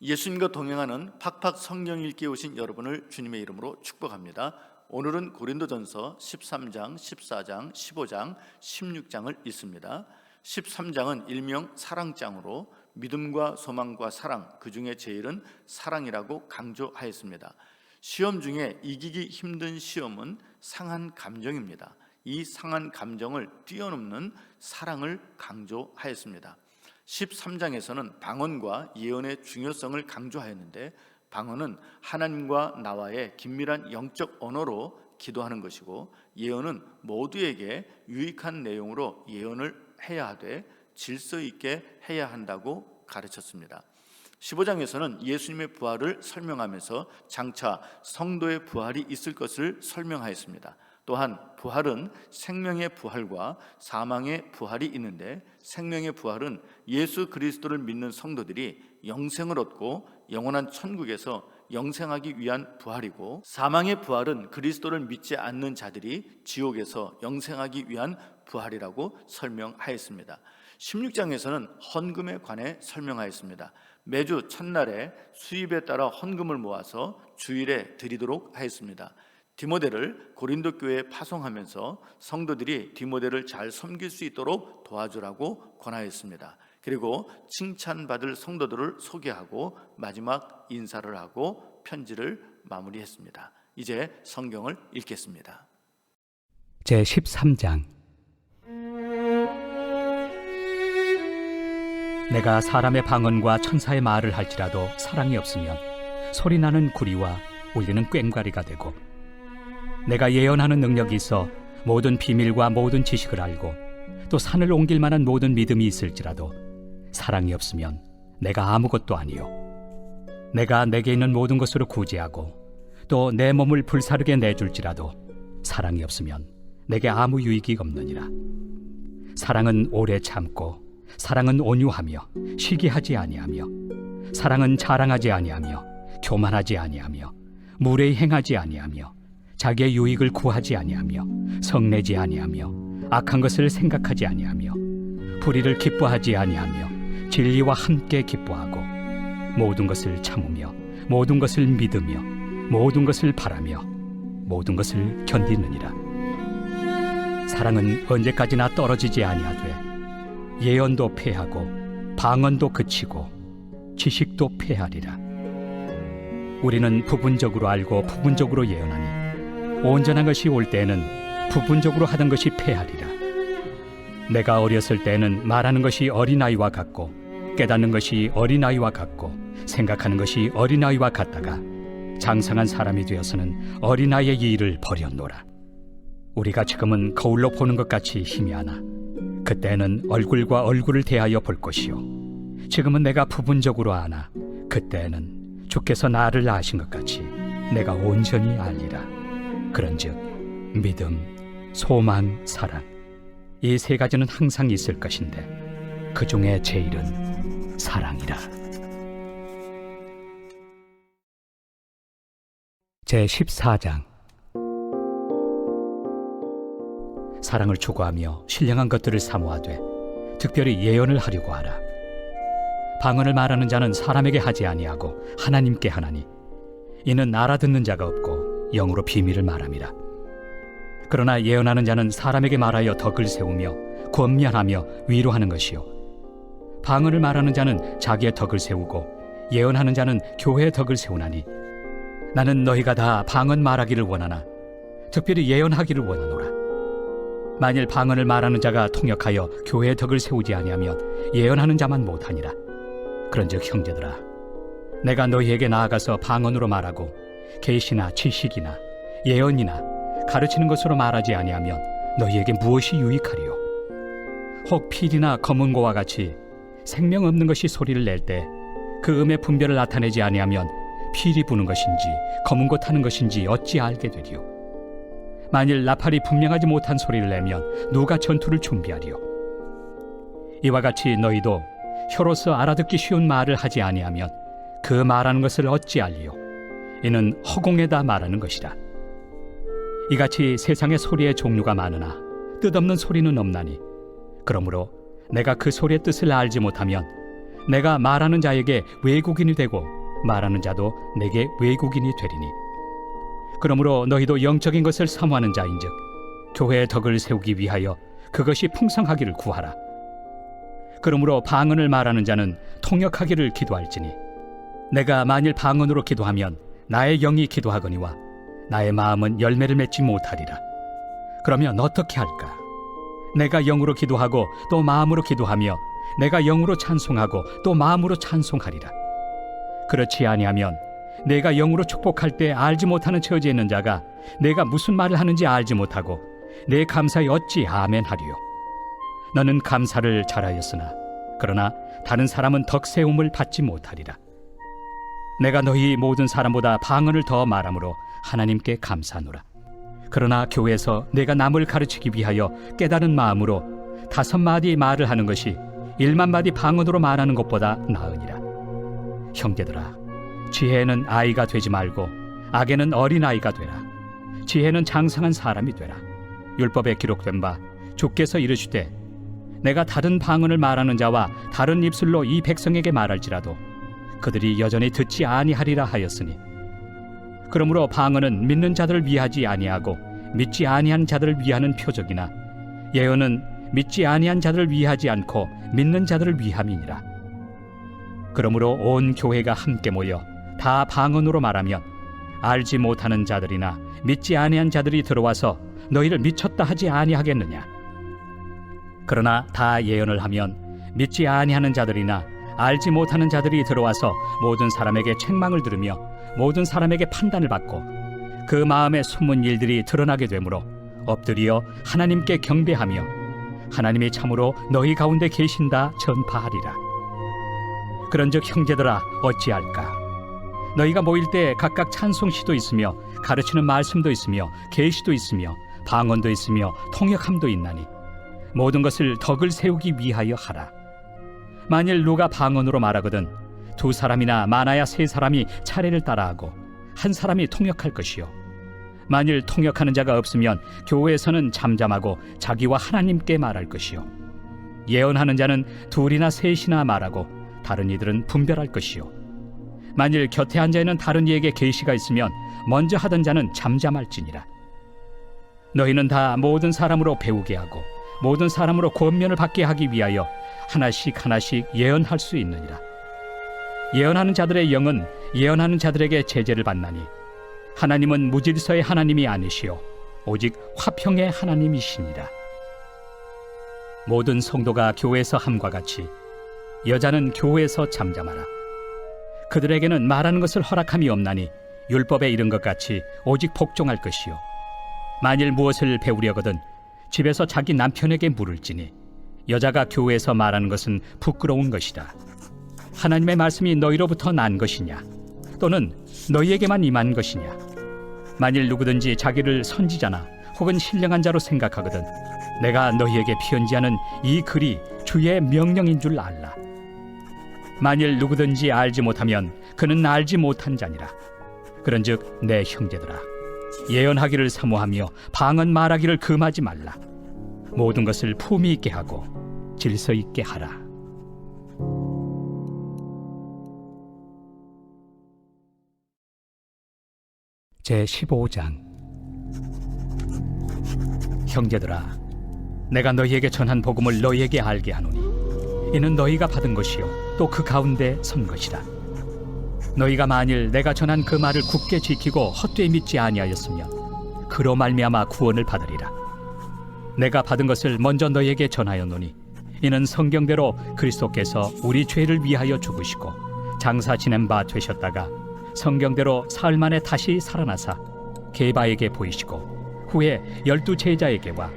예수님과 동행하는 팍팍 성경 읽기에 오신 여러분을 주님의 이름으로 축복합니다. 오늘은 고린도전서 13장, 14장, 15장, 16장을 읽습니다. 13장은 일명 사랑장으로 믿음과 소망과 사랑, 그 중에 제일은 사랑이라고 강조하였습니다. 시험 중에 이기기 힘든 시험은 상한 감정입니다. 이 상한 감정을 뛰어넘는 사랑을 강조하였습니다. 13장에서는 방언과 예언의 중요성을 강조하였는데, 방언은 하나님과 나와의 긴밀한 영적 언어로 기도하는 것이고, 예언은 모두에게 유익한 내용으로 예언을 해야 하되 질서 있게 해야 한다고 가르쳤습니다. 15장에서는 예수님의 부활을 설명하면서 장차 성도의 부활이 있을 것을 설명하였습니다. 또한 부활은 생명의 부활과 사망의 부활이 있는데, 생명의 부활은 예수 그리스도를 믿는 성도들이 영생을 얻고 영원한 천국에서 영생하기 위한 부활이고, 사망의 부활은 그리스도를 믿지 않는 자들이 지옥에서 영생하기 위한 부활이라고 설명하였습니다. 16장에서는 헌금에 관해 설명하였습니다. 매주 첫날에 수입에 따라 헌금을 모아서 주일에 드리도록 하였습니다. 디모데를 고린도 교회에 파송하면서 성도들이 디모데를 잘 섬길 수 있도록 도와주라고 권하였습니다. 그리고 칭찬받을 성도들을 소개하고 마지막 인사를 하고 편지를 마무리했습니다. 이제 성경을 읽겠습니다. 제13장. 내가 사람의 방언과 천사의 말을 할지라도 사랑이 없으면 소리나는 구리와 울리는 꽹과리가 되고, 내가 예언하는 능력이 있어 모든 비밀과 모든 지식을 알고 또 산을 옮길 만한 모든 믿음이 있을지라도 사랑이 없으면 내가 아무것도 아니요, 내가 내게 있는 모든 것으로 구제하고 또 내 몸을 불사르게 내줄지라도 사랑이 없으면 내게 아무 유익이 없느니라. 사랑은 오래 참고, 사랑은 온유하며 시기하지 아니하며, 사랑은 자랑하지 아니하며 교만하지 아니하며 무례히 행하지 아니하며 자기의 유익을 구하지 아니하며 성내지 아니하며 악한 것을 생각하지 아니하며 불의를 기뻐하지 아니하며 진리와 함께 기뻐하고 모든 것을 참으며 모든 것을 믿으며 모든 것을 바라며 모든 것을 견디느니라. 사랑은 언제까지나 떨어지지 아니하되 예언도 패하고 방언도 그치고 지식도 패하리라. 우리는 부분적으로 알고 부분적으로 예언하니 온전한 것이 올 때에는 부분적으로 하던 것이 패하리라. 내가 어렸을 때에는 말하는 것이 어린아이와 같고 깨닫는 것이 어린아이와 같고 생각하는 것이 어린아이와 같다가 장성한 사람이 되어서는 어린아이의 일을 버렸노라. 우리가 지금은 거울로 보는 것 같이 희미하나 그때는 얼굴과 얼굴을 대하여 볼 것이요, 지금은 내가 부분적으로 아나 그때는 주께서 나를 아신 것 같이 내가 온전히 알리라. 그런즉 믿음, 소망, 사랑, 이 세 가지는 항상 있을 것인데 그 중에 제일은 사랑이라. 제14장. 사랑을 추구하며 신령한 것들을 사모하되 특별히 예언을 하려고 하라. 방언을 말하는 자는 사람에게 하지 아니하고 하나님께 하나니, 이는 알아듣는 자가 없고 영으로 비밀을 말함이라. 그러나 예언하는 자는 사람에게 말하여 덕을 세우며 권면하며 위로하는 것이요, 방언을 말하는 자는 자기의 덕을 세우고 예언하는 자는 교회의 덕을 세우나니, 나는 너희가 다 방언 말하기를 원하나 특별히 예언하기를 원하노라. 만일 방언을 말하는 자가 통역하여 교회의 덕을 세우지 아니하면 예언하는 자만 못하니라. 그런즉 형제들아, 내가 너희에게 나아가서 방언으로 말하고 계시나 지식이나 예언이나 가르치는 것으로 말하지 아니하면 너희에게 무엇이 유익하리요? 혹 필이나 검은고와 같이 생명 없는 것이 소리를 낼 때 그 음의 분별을 나타내지 아니하면 필이 부는 것인지 검은고 타는 것인지 어찌 알게 되리요? 만일 나팔이 분명하지 못한 소리를 내면 누가 전투를 준비하리요? 이와 같이 너희도 혀로서 알아듣기 쉬운 말을 하지 아니하면 그 말하는 것을 어찌 알리요? 이는 허공에다 말하는 것이라. 이같이 세상의 소리의 종류가 많으나 뜻없는 소리는 없나니, 그러므로 내가 그 소리의 뜻을 알지 못하면 내가 말하는 자에게 외국인이 되고 말하는 자도 내게 외국인이 되리니 그러므로 너희도 영적인 것을 사모하는 자인즉 교회의 덕을 세우기 위하여 그것이 풍성하기를 구하라. 그러므로 방언을 말하는 자는 통역하기를 기도할지니 내가 만일 방언으로 기도하면 나의 영이 기도하거니와 나의 마음은 열매를 맺지 못하리라. 그러면 어떻게 할까? 내가 영으로 기도하고 또 마음으로 기도하며 내가 영으로 찬송하고 또 마음으로 찬송하리라. 그렇지 아니하면 내가 영으로 축복할 때 알지 못하는 처지에 있는 자가 내가 무슨 말을 하는지 알지 못하고 내 감사에 어찌 아멘 하리요. 너는 감사를 잘하였으나 그러나 다른 사람은 덕세움을 받지 못하리라. 내가 너희 모든 사람보다 방언을 더 말함으로 하나님께 감사하노라. 그러나 교회에서 내가 남을 가르치기 위하여 깨달은 마음으로 5마디 말을 하는 것이 1만마디 방언으로 말하는 것보다 나으니라. 형제들아, 지혜는 아이가 되지 말고 악에는 어린아이가 되라. 지혜는 장성한 사람이 되라. 율법에 기록된 바 주께서 이르시되 내가 다른 방언을 말하는 자와 다른 입술로 이 백성에게 말할지라도 그들이 여전히 듣지 아니하리라 하였으니 그러므로 방언은 믿는 자들을 위하지 아니하고 믿지 아니한 자들을 위하는 표적이나 예언은 믿지 아니한 자들을 위하지 않고 믿는 자들을 위함이니라. 그러므로 온 교회가 함께 모여 다 방언으로 말하면 알지 못하는 자들이나 믿지 아니한 자들이 들어와서 너희를 미쳤다 하지 아니하겠느냐. 그러나 다 예언을 하면 믿지 아니하는 자들이나 알지 못하는 자들이 들어와서 모든 사람에게 책망을 들으며 모든 사람에게 판단을 받고 그 마음의 숨은 일들이 드러나게 되므로 엎드려 하나님께 경배하며 하나님이 참으로 너희 가운데 계신다 전파하리라. 그런즉 형제들아 어찌할까? 너희가 모일 때 각각 찬송시도 있으며 가르치는 말씀도 있으며 계시도 있으며 방언도 있으며 통역함도 있나니 모든 것을 덕을 세우기 위하여 하라. 만일 누가 방언으로 말하거든 2사람이나 많아야 3사람이 차례를 따라하고 1사람이 통역할 것이요 만일 통역하는 자가 없으면 교회에서는 잠잠하고 자기와 하나님께 말할 것이요 예언하는 자는 2이나 3이나 말하고 다른 이들은 분별할 것이요 만일 곁에 앉아있는 다른 이에게 계시가 있으면 먼저 하던 자는 잠잠할지니라. 너희는 다 모든 사람으로 배우게 하고 모든 사람으로 권면을 받게 하기 위하여 하나씩 하나씩 예언할 수 있느니라. 예언하는 자들의 영은 예언하는 자들에게 제재를 받나니 하나님은 무질서의 하나님이 아니시오 오직 화평의 하나님이시니라. 모든 성도가 교회에서 함과 같이 여자는 교회에서 잠잠하라. 그들에게는 말하는 것을 허락함이 없나니 율법에 이른 것 같이 오직 복종할 것이요 만일 무엇을 배우려거든 집에서 자기 남편에게 물을지니 여자가 교회에서 말하는 것은 부끄러운 것이다. 하나님의 말씀이 너희로부터 난 것이냐 또는 너희에게만 임한 것이냐. 만일 누구든지 자기를 선지자나 혹은 신령한 자로 생각하거든 내가 너희에게 편지하는 이 글이 주의 명령인 줄 알라. 만일 누구든지 알지 못하면 그는 알지 못한 자니라. 그런즉 내 형제들아 예언하기를 사모하며 방언 말하기를 금하지 말라. 모든 것을 품위 있게 하고 질서 있게 하라. 제15장. 형제들아, 내가 너희에게 전한 복음을 너희에게 알게 하노니 이는 너희가 받은 것이요 또 그 가운데 선 것이라. 너희가 만일 내가 전한 그 말을 굳게 지키고 헛되이 믿지 아니하였으면 그로 말미암아 구원을 받으리라. 내가 받은 것을 먼저 너희에게 전하였노니 이는 성경대로 그리스도께서 우리 죄를 위하여 죽으시고 장사 지낸 바 되셨다가 성경대로 사흘 만에 다시 살아나사 게바에게 보이시고 후에 12 제자에게와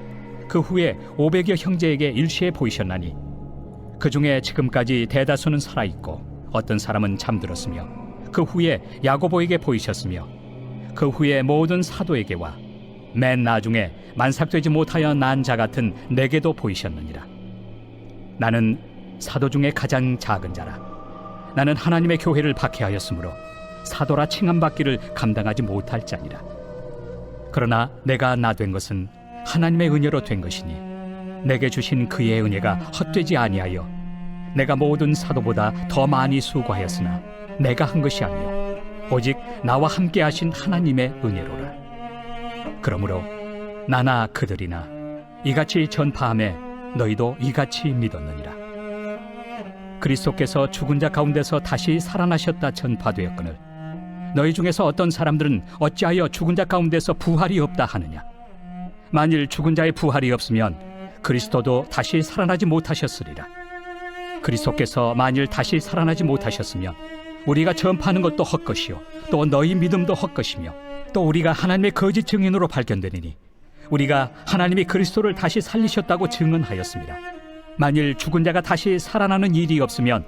그 후에 500여 형제에게 일시에 보이셨나니 그 중에 지금까지 대다수는 살아있고 어떤 사람은 잠들었으며 그 후에 야고보에게 보이셨으며 그 후에 모든 사도에게와 맨 나중에 만삭되지 못하여 난 자 같은 내게도 보이셨느니라. 나는 사도 중에 가장 작은 자라. 나는 하나님의 교회를 박해하였으므로 사도라 칭함받기를 감당하지 못할 자니라. 그러나 내가 나 된 것은 하나님의 은혜로 된 것이니 내게 주신 그의 은혜가 헛되지 아니하여 내가 모든 사도보다 더 많이 수고하였으나 내가 한 것이 아니요 오직 나와 함께 하신 하나님의 은혜로라. 그러므로 나나 그들이나 이같이 전파함에 너희도 이같이 믿었느니라. 그리스도께서 죽은 자 가운데서 다시 살아나셨다 전파되었거늘 너희 중에서 어떤 사람들은 어찌하여 죽은 자 가운데서 부활이 없다 하느냐. 만일 죽은 자의 부활이 없으면 그리스도도 다시 살아나지 못하셨으리라. 그리스도께서 만일 다시 살아나지 못하셨으면 우리가 전파하는 것도 헛것이요 또 너희 믿음도 헛것이며 또 우리가 하나님의 거짓 증인으로 발견되리니 우리가 하나님이 그리스도를 다시 살리셨다고 증언하였습니다. 만일 죽은 자가 다시 살아나는 일이 없으면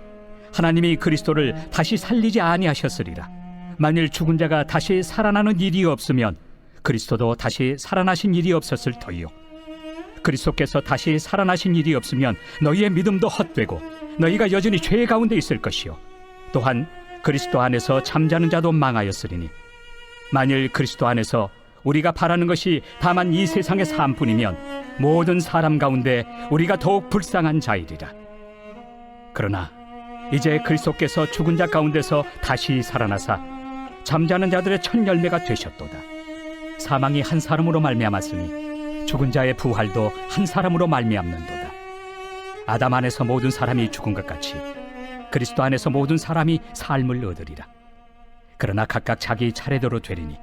하나님이 그리스도를 다시 살리지 아니하셨으리라. 만일 죽은 자가 다시 살아나는 일이 없으면 그리스도도 다시 살아나신 일이 없었을 터이요 그리스도께서 다시 살아나신 일이 없으면 너희의 믿음도 헛되고 너희가 여전히 죄 가운데 있을 것이요 또한 그리스도 안에서 잠자는 자도 망하였으리니 만일 그리스도 안에서 우리가 바라는 것이 다만 이 세상의 삶뿐이면 모든 사람 가운데 우리가 더욱 불쌍한 자이리라. 그러나 이제 그리스도께서 죽은 자 가운데서 다시 살아나사 잠자는 자들의 첫 열매가 되셨도다. 사망이 한 사람으로 말미암았으니 죽은 자의 부활도 한 사람으로 말미암는도다. 아담 안에서 모든 사람이 죽은 것 같이 그리스도 안에서 모든 사람이 삶을 얻으리라. 그러나 각각 자기 차례대로 되리니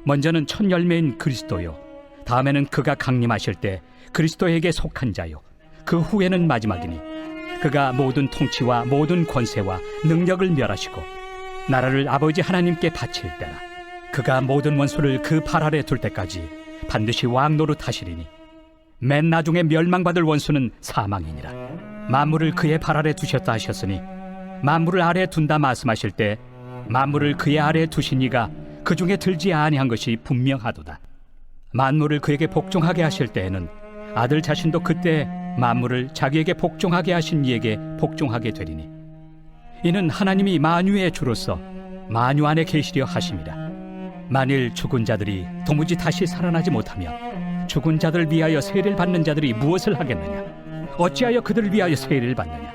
먼저는 첫 열매인 그리스도요 다음에는 그가 강림하실 때 그리스도에게 속한 자요 그 후에는 마지막이니 그가 모든 통치와 모든 권세와 능력을 멸하시고 나라를 아버지 하나님께 바칠 때라. 그가 모든 원수를 그 발 아래 둘 때까지 반드시 왕 노릇하시리니 맨 나중에 멸망받을 원수는 사망이니라. 만물을 그의 발 아래 두셨다 하셨으니 만물을 아래 둔다 말씀하실 때 만물을 그의 아래 두신 이가 그 중에 들지 아니한 것이 분명하도다. 만물을 그에게 복종하게 하실 때에는 아들 자신도 그때 만물을 자기에게 복종하게 하신 이에게 복종하게 되리니 이는 하나님이 만유의 주로서 만유 안에 계시려 하심이라. 만일 죽은 자들이 도무지 다시 살아나지 못하면 죽은 자들을 위하여 세례를 받는 자들이 무엇을 하겠느냐. 어찌하여 그들을 위하여 세례를 받느냐.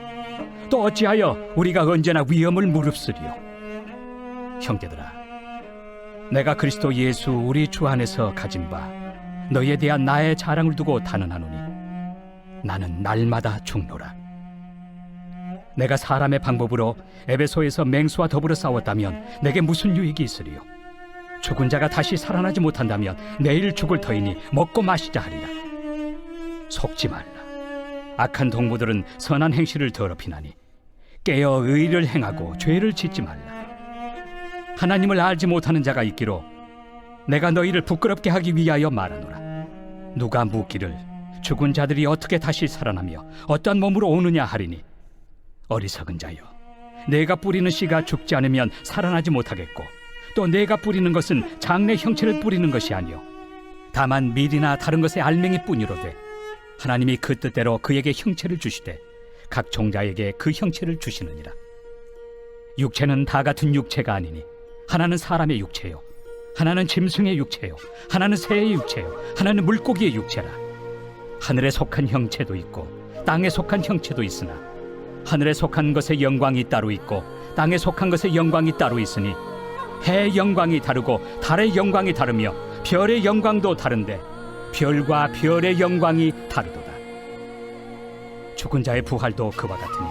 또 어찌하여 우리가 언제나 위험을 무릅쓰리요. 형제들아, 내가 그리스도 예수 우리 주 안에서 가진 바 너희에 대한 나의 자랑을 두고 단언하노니 나는 날마다 죽노라. 내가 사람의 방법으로 에베소에서 맹수와 더불어 싸웠다면 내게 무슨 유익이 있으리요. 죽은 자가 다시 살아나지 못한다면 내일 죽을 터이니 먹고 마시자 하리라. 속지 말라. 악한 동무들은 선한 행실을 더럽히나니 깨어 의를 행하고 죄를 짓지 말라. 하나님을 알지 못하는 자가 있기로 내가 너희를 부끄럽게 하기 위하여 말하노라. 누가 묻기를 죽은 자들이 어떻게 다시 살아나며 어떠한 몸으로 오느냐 하리니 어리석은 자여, 내가 뿌리는 씨가 죽지 않으면 살아나지 못하겠고 또 내가 뿌리는 것은 장래 형체를 뿌리는 것이 아니요 다만 밀이나 다른 것의 알맹이 뿐이로되 하나님이 그 뜻대로 그에게 형체를 주시되 각 종자에게 그 형체를 주시느니라. 육체는 다 같은 육체가 아니니 하나는 사람의 육체요 하나는 짐승의 육체요 하나는 새의 육체요 하나는 물고기의 육체라. 하늘에 속한 형체도 있고 땅에 속한 형체도 있으나 하늘에 속한 것의 영광이 따로 있고 땅에 속한 것의 영광이 따로 있으니 해의 영광이 다르고 달의 영광이 다르며 별의 영광도 다른데 별과 별의 영광이 다르도다. 죽은 자의 부활도 그와 같으니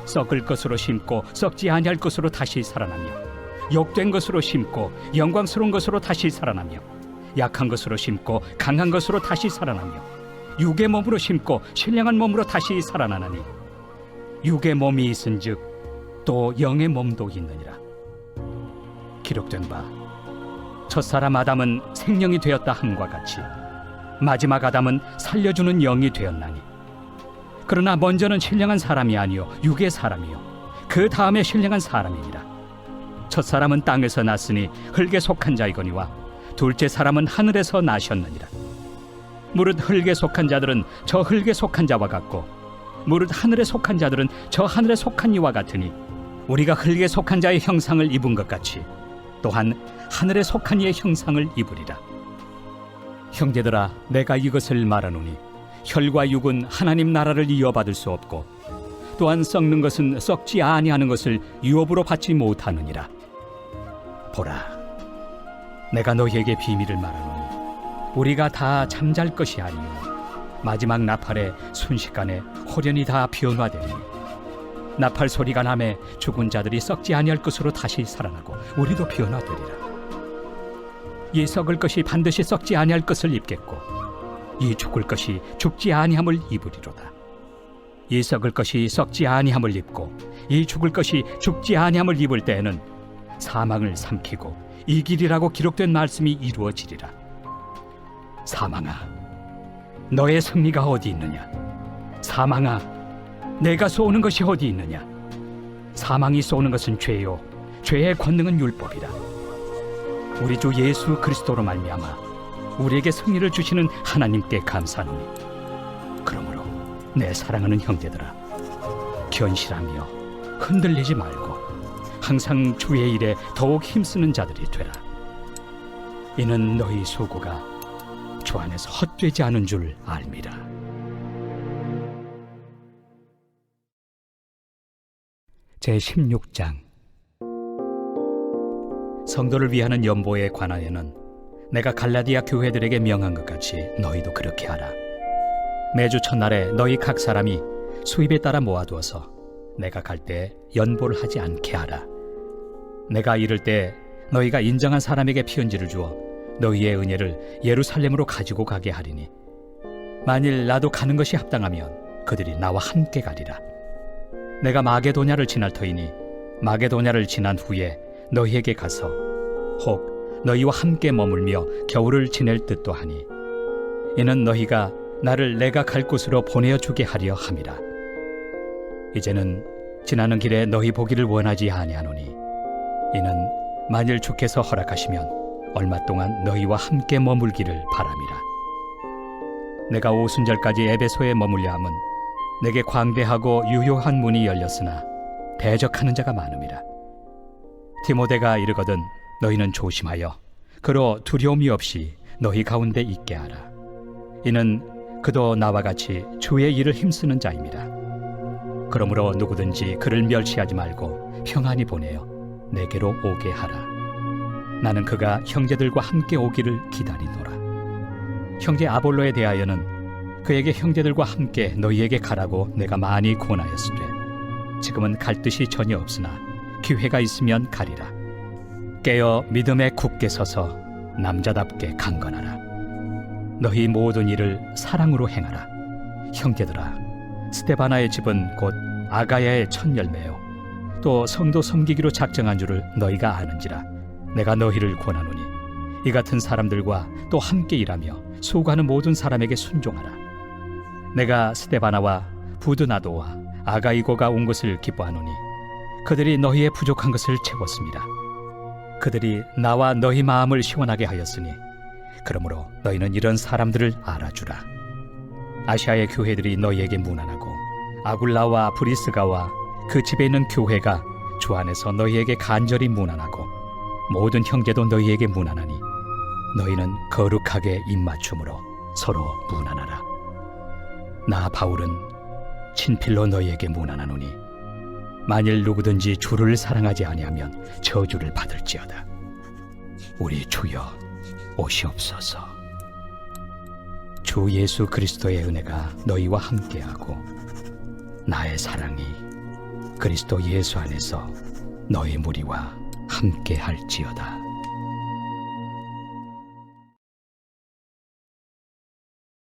썩을 것으로 심고 썩지 아니할 것으로 다시 살아나며 욕된 것으로 심고 영광스러운 것으로 다시 살아나며 약한 것으로 심고 강한 것으로 다시 살아나며 육의 몸으로 심고 신령한 몸으로 다시 살아나나니 육의 몸이 있은즉 또 영의 몸도 있느니라. 기록된 바 첫사람 아담은 생명이 되었다 함과 같이 마지막 아담은 살려주는 영이 되었나니 그러나 먼저는 신령한 사람이 아니요 육의 사람이요 그 다음에 신령한 사람이니라. 첫사람은 땅에서 났으니 흙에 속한 자이거니와 둘째 사람은 하늘에서 나셨느니라. 무릇 흙에 속한 자들은 저 흙에 속한 자와 같고 무릇 하늘에 속한 자들은 저 하늘에 속한 이와 같으니 우리가 흙에 속한 자의 형상을 입은 것 같이 또한 하늘에 속한 이의 형상을 입으리라. 형제들아, 내가 이것을 말하노니 혈과 육은 하나님 나라를 이어받을 수 없고 또한 썩는 것은 썩지 아니하는 것을 유업으로 받지 못하느니라. 보라, 내가 너희에게 비밀을 말하노니 우리가 다 잠잘 것이 아니요 마지막 나팔에 순식간에 호련히 다 변화되니 나팔 소리가 나매 죽은 자들이 썩지 아니할 것으로 다시 살아나고 우리도 변화되리라. 이 썩을 것이 반드시 썩지 아니할 것을 입겠고 이 죽을 것이 죽지 아니함을 입으리로다. 이 썩을 것이 썩지 아니함을 입고 이 죽을 것이 죽지 아니함을 입을 때에는 사망을 삼키고 이기리라고 기록된 말씀이 이루어지리라. 사망아, 너의 승리가 어디 있느냐? 사망아, 내가 쏘는 것이 어디 있느냐? 사망이 쏘는 것은 죄요, 죄의 권능은 율법이라. 우리 주 예수 그리스도로 말미암아 우리에게 승리를 주시는 하나님께 감사하노니, 그러므로 내 사랑하는 형제들아, 견실하며 흔들리지 말고 항상 주의 일에 더욱 힘쓰는 자들이 되라. 이는 너희 소고가 주 안에서 헛되지 않은 줄 알미라. 제16장. 성도를 위하는 연보에 관하여는 내가 갈라디아 교회들에게 명한 것 같이 너희도 그렇게 하라. 매주 첫날에 너희 각 사람이 수입에 따라 모아두어서 내가 갈 때 연보를 하지 않게 하라. 내가 이를 때 너희가 인정한 사람에게 편지를 주어 너희의 은혜를 예루살렘으로 가지고 가게 하리니, 만일 나도 가는 것이 합당하면 그들이 나와 함께 가리라. 내가 마게도냐를 지날 터이니 마게도냐를 지난 후에 너희에게 가서 혹 너희와 함께 머물며 겨울을 지낼 듯도 하니, 이는 너희가 나를 내가 갈 곳으로 보내어주게 하려 함이라. 이제는 지나는 길에 너희 보기를 원하지 아니하노니, 이는 만일 주께서 허락하시면 얼마 동안 너희와 함께 머물기를 바람이라. 내가 오순절까지 에베소에 머물려 함은 내게 광대하고 유효한 문이 열렸으나 대적하는 자가 많음이라. 디모데가 이르거든 너희는 조심하여 그로 두려움이 없이 너희 가운데 있게 하라. 이는 그도 나와 같이 주의 일을 힘쓰는 자임이라. 그러므로 누구든지 그를 멸시하지 말고 평안히 보내어 내게로 오게 하라. 나는 그가 형제들과 함께 오기를 기다리노라. 형제 아볼로에 대하여는 그에게 형제들과 함께 너희에게 가라고 내가 많이 권하였으되 지금은 갈 뜻이 전혀 없으나 기회가 있으면 가리라. 깨어 믿음에 굳게 서서 남자답게 강건하라. 너희 모든 일을 사랑으로 행하라. 형제들아, 스데바나의 집은 곧 아가야의 첫 열매요 또 성도 섬기기로 작정한 줄을 너희가 아는지라. 내가 너희를 권하노니 이 같은 사람들과 또 함께 일하며 수고하는 모든 사람에게 순종하라. 내가 스데바나와 부드나도와 아가이고가 온 것을 기뻐하노니 그들이 너희의 부족한 것을 채웠습니다. 그들이 나와 너희 마음을 시원하게 하였으니 그러므로 너희는 이런 사람들을 알아주라. 아시아의 교회들이 너희에게 문안하고 아굴라와 브리스가와 그 집에 있는 교회가 주 안에서 너희에게 간절히 문안하고 모든 형제도 너희에게 문안하니 너희는 거룩하게 입맞춤으로 서로 문안하라. 나 바울은 친필로 너희에게 문안하노니 만일 누구든지 주를 사랑하지 아니하면 저주를 받을지어다. 우리 주여 오시옵소서. 주 예수 그리스도의 은혜가 너희와 함께하고 나의 사랑이 그리스도 예수 안에서 너희 무리와 함께할지어다.